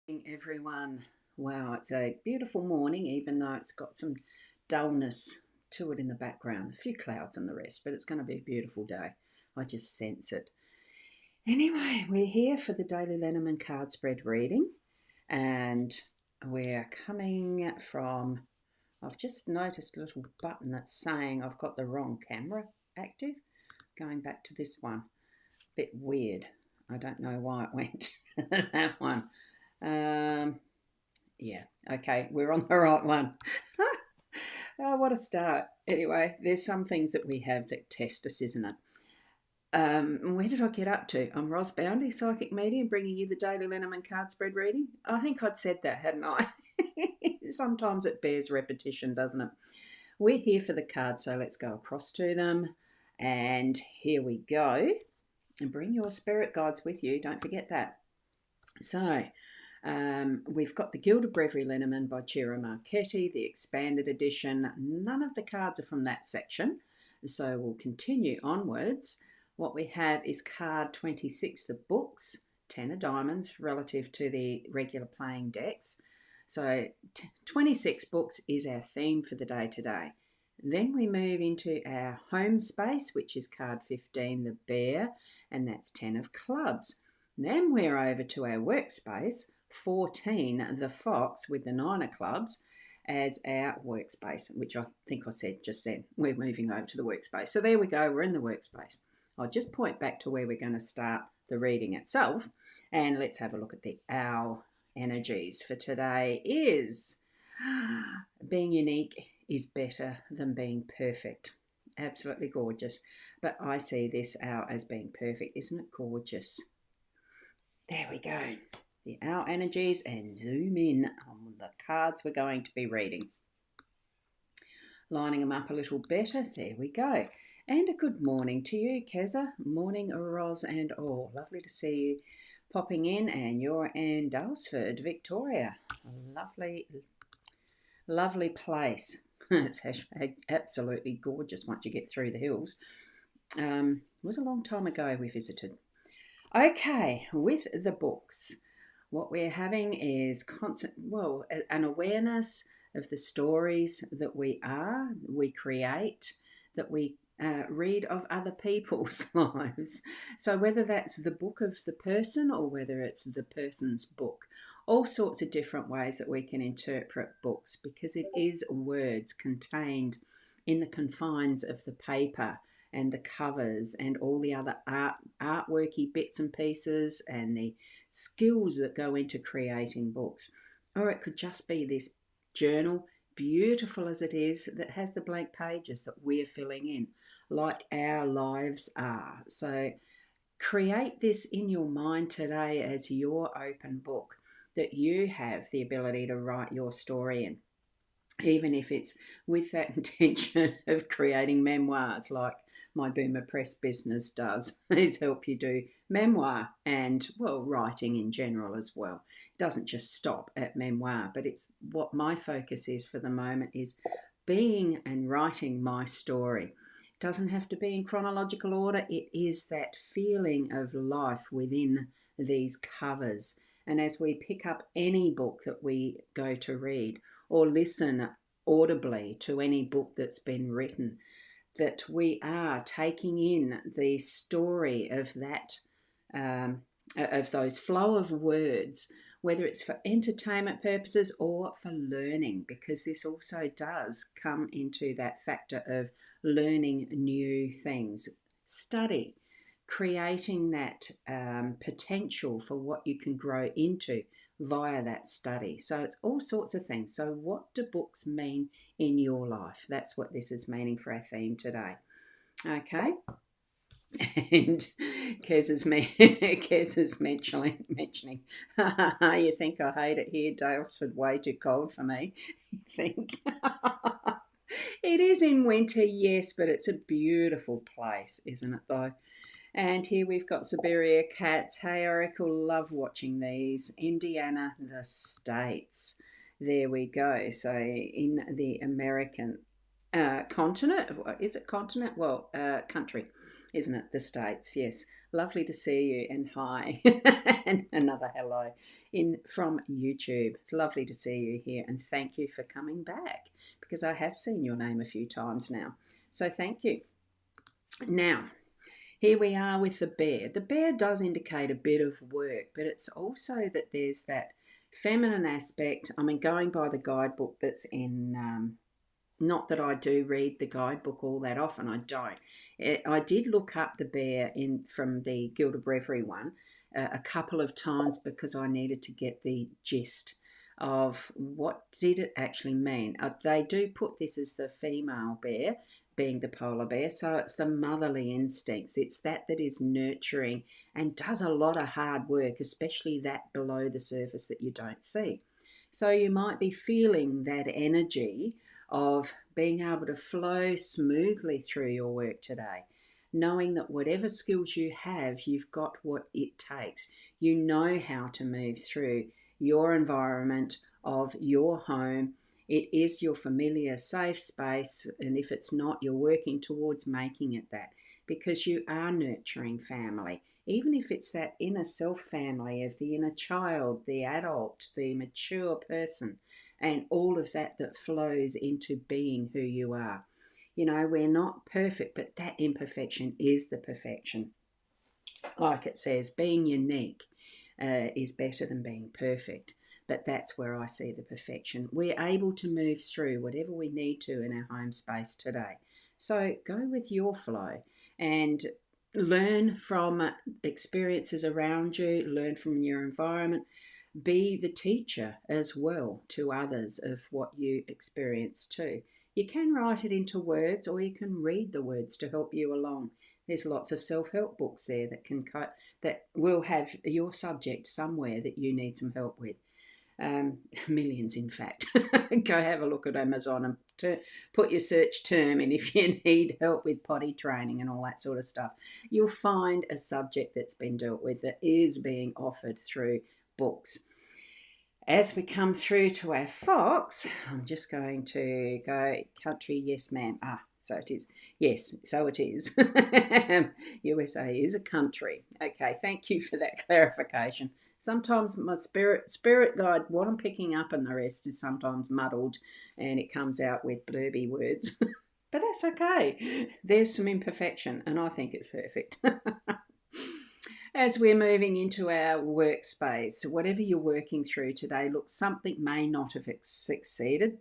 Morning, everyone. Wow, it's a beautiful morning, even though it's got some dullness to it in the background. A few clouds and the rest, but it's going to be a beautiful day. I just sense it. Anyway, we're here for the Daily Lenormand card spread reading, and we're coming from. I've just noticed a little button that's saying I've got the wrong camera active. Going back to this one. Bit weird. I don't know why it went to that one. Um, yeah, okay, we're on the right one. Oh, what a start. Anyway, there's some things that we have that test us, isn't it? Where did I get up to? I'm Ross Boundy, psychic medium, bringing you the Daily Lenormand card spread reading. I think I'd said that, hadn't I? Sometimes it bears repetition, doesn't it? We're here for the cards, so let's go across to them. And here we go. And bring your spirit guides with you. Don't forget that. So, we've got the Gilded Breviary Lenormand by Ciro Marchetti, the expanded edition. None of the cards are from that section, so we'll continue onwards. What we have is card 26, the books, 10 of diamonds relative to the regular playing decks. So 26 books is our theme for the day today. Then we move into our home space, which is card 15, the bear, and that's 10 of clubs. Then we're over to our workspace, 14, the fox with the 9 of clubs as our workspace, which I think I said just then. We're moving over to the workspace. So there we go, we're in the workspace. I'll just point back to where we're going to start the reading itself, and let's have a look at the owl energies for today is being unique is better than being perfect. Absolutely gorgeous. But I see this owl as being perfect. Isn't it gorgeous? There we go. The owl energies, and zoom in on the cards we're going to be reading. Lining them up a little better. There we go. And a good morning to you, Keza. Morning, Roz and all. Lovely to see you popping in. And you're in Dalesford, Victoria. A lovely, lovely place. It's absolutely gorgeous once you get through the hills. It was a long time ago we visited. Okay, with the books, what we're having is an awareness of the stories that we create, that we read of other people's lives. So whether that's the book of the person or whether it's the person's book, all sorts of different ways that we can interpret books because it is words contained in the confines of the paper and the covers and all the other artworky bits and pieces and the skills that go into creating books. Or it could just be this journal, beautiful as it is, that has the blank pages that we're filling in, like our lives are. So create this in your mind today as your open book that you have the ability to write your story in, even if it's with that intention of creating memoirs like my Boomer Press business does, is help you do memoir and, well, writing in general as well. It doesn't just stop at memoir, but it's what my focus is for the moment is being and writing my story. It doesn't have to be in chronological order. It is that feeling of life within these covers. And as we pick up any book that we go to read or listen audibly to any book that's been written, that we are taking in the story of that, of those flow of words, whether it's for entertainment purposes or for learning, because this also does come into that factor of learning new things, study, creating that potential for what you can grow into via that study. So it's all sorts of things. So what do books mean in your life? That's what this is meaning for our theme today. Okay. And Kez is mentioning, you think I hate it here, Dalesford, way too cold for me. You think? It is in winter, yes, but it's a beautiful place, isn't it, though? And here we've got Siberia cats. Hey, Oracle, love watching these. Indiana, the States. There we go. So in the American continent, is it continent? Well, country. isn't it? The States, yes. Lovely to see you, and hi, and another hello in from YouTube. It's lovely to see you here, and thank you for coming back because I have seen your name a few times now. So thank you. Now, here we are with the bear. The bear does indicate a bit of work, but it's also that there's that feminine aspect. I mean, going by the guidebook that's in, not that I do read the guidebook all that often, I don't. I did look up the bear from the Gilda Breviary one a couple of times because I needed to get the gist of what did it actually mean. They do put this as the female bear, being the polar bear, so it's the motherly instincts. It's that is nurturing and does a lot of hard work, especially that below the surface that you don't see. So you might be feeling that energy of being able to flow smoothly through your work today, knowing that whatever skills you have, you've got what it takes. You know how to move through your environment of your home. It is your familiar safe space, and if it's not, you're working towards making it that, because you are nurturing family. Even if it's that inner self family of the inner child, the adult, the mature person, and all of that flows into being who you are. You know, we're not perfect, but that imperfection is the perfection. Like it says, being unique is better than being perfect. But that's where I see the perfection. We're able to move through whatever we need to in our home space today. So go with your flow and learn from experiences around you, learn from your environment, be the teacher as well to others of what you experience too. You can write it into words, or you can read the words to help you along. There's lots of self-help books there that will have your subject somewhere that you need some help with. Millions, in fact. Go have a look at Amazon and put your search term in if you need help with potty training and all that sort of stuff. You'll find a subject that's been dealt with that is being offered through books. As we come through to our fox, I'm just going to go country, yes ma'am. So it is. Yes, so it is. USA is a country. Okay, thank you for that clarification. Sometimes my spirit guide, what I'm picking up and the rest is sometimes muddled and it comes out with blurby words. But that's okay. There's some imperfection and I think it's perfect. As we're moving into our workspace, whatever you're working through today, look, something may not have succeeded.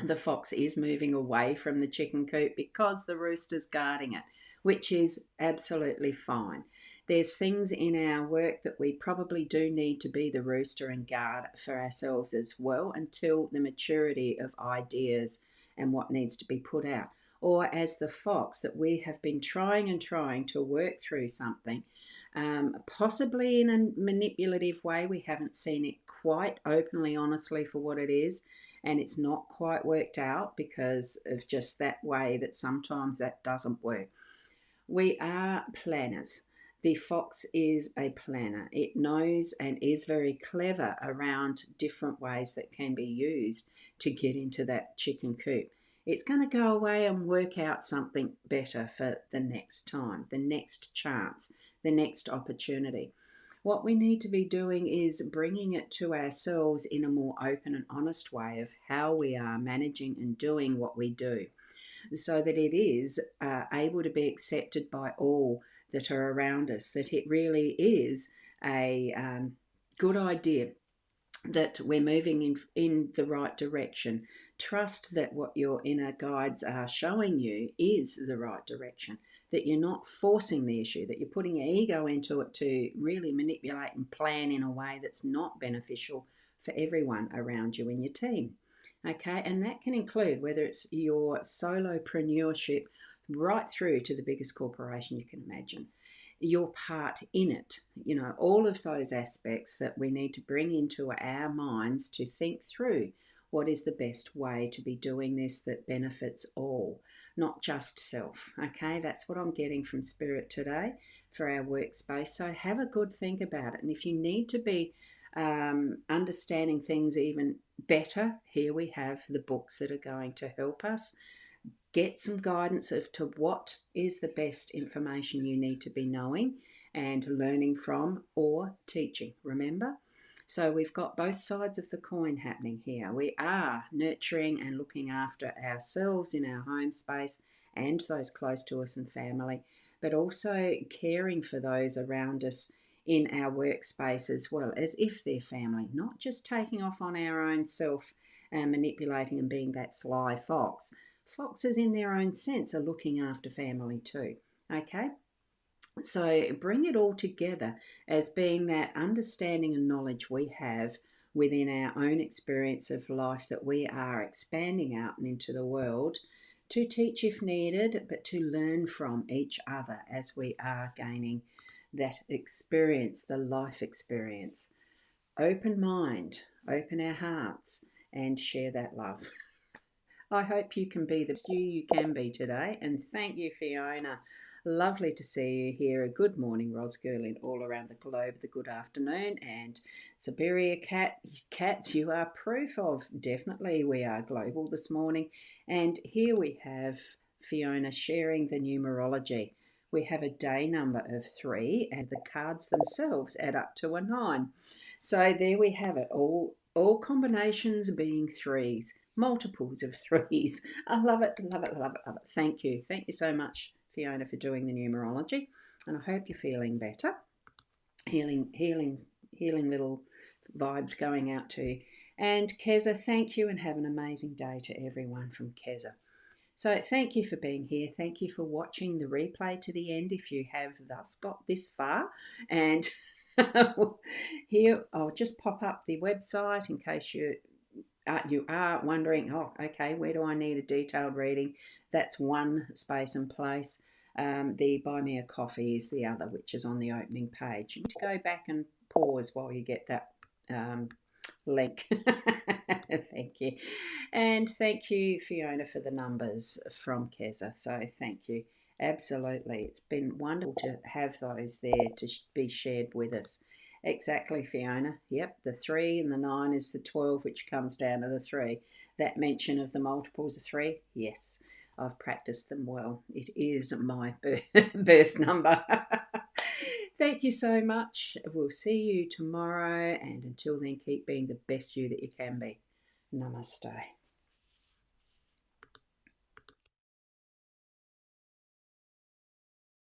The fox is moving away from the chicken coop because the rooster's guarding it, which is absolutely fine. There's things in our work that we probably do need to be the rooster and guard for ourselves as well until the maturity of ideas and what needs to be put out. Or as the fox, that we have been trying and trying to work through something, possibly in a manipulative way. We haven't seen it quite openly, honestly, for what it is, and it's not quite worked out because of just that way that sometimes that doesn't work. We are planners. The fox is a planner. It knows and is very clever around different ways that can be used to get into that chicken coop. It's going to go away and work out something better for the next time, the next chance, the next opportunity. What we need to be doing is bringing it to ourselves in a more open and honest way of how we are managing and doing what we do, so that it is able to be accepted by all that are around us, that it really is a good idea, that we're moving in the right direction. Trust that what your inner guides are showing you is the right direction, that you're not forcing the issue, that you're putting your ego into it to really manipulate and plan in a way that's not beneficial for everyone around you in your team. Okay, and that can include whether it's your solopreneurship right through to the biggest corporation you can imagine, your part in it, you know, all of those aspects that we need to bring into our minds to think through what is the best way to be doing this that benefits all, not just self. Okay, that's what I'm getting from Spirit today for our workspace. So have a good think about it. And if you need to be understanding things even better, here we have the books that are going to help us. get some guidance as to what is the best information you need to be knowing and learning from or teaching. Remember? So we've got both sides of the coin happening here. We are nurturing and looking after ourselves in our home space and those close to us and family, but also caring for those around us in our workspace as well, as if they're family, not just taking off on our own self and manipulating and being that sly fox. Foxes, in their own sense, are looking after family too. Okay? So bring it all together as being that understanding and knowledge we have within our own experience of life that we are expanding out and into the world to teach if needed, but to learn from each other as we are gaining that experience, the life experience. Open mind, open our hearts, and share that love. I hope you can be the best you can be today. And thank you, Fiona. Lovely to see you here. A good morning, Rosgirl, all around the globe. The good afternoon. And Siberia cats, you are proof of. Definitely, we are global this morning. And here we have Fiona sharing the numerology. We have a day number of 3, and the cards themselves add up to a 9. So there we have it. All combinations being 3s, multiples of 3s. I love it, love it, love it, love it. Thank you. Thank you so much, Fiona, for doing the numerology. And I hope you're feeling better. Healing little vibes going out to you. And Keza, thank you and have an amazing day to everyone from Keza. So thank you for being here. Thank you for watching the replay to the end if you have thus got this far. And here I'll just pop up the website in case you are wondering, oh, okay, where do I need a detailed reading? That's one space and place. The Buy Me a Coffee is the other, which is on the opening page. You need to go back and pause while you get that link. Thank you. And thank you, Fiona, for the numbers from Keza. So thank you. Absolutely. It's been wonderful to have those there to be shared with us. Exactly, Fiona. Yep, the 3 and the 9 is the 12, which comes down to the 3. That mention of the multiples of 3, yes, I've practiced them well. It is my birth number. Thank you so much. We'll see you tomorrow, and until then, keep being the best you that you can be. Namaste.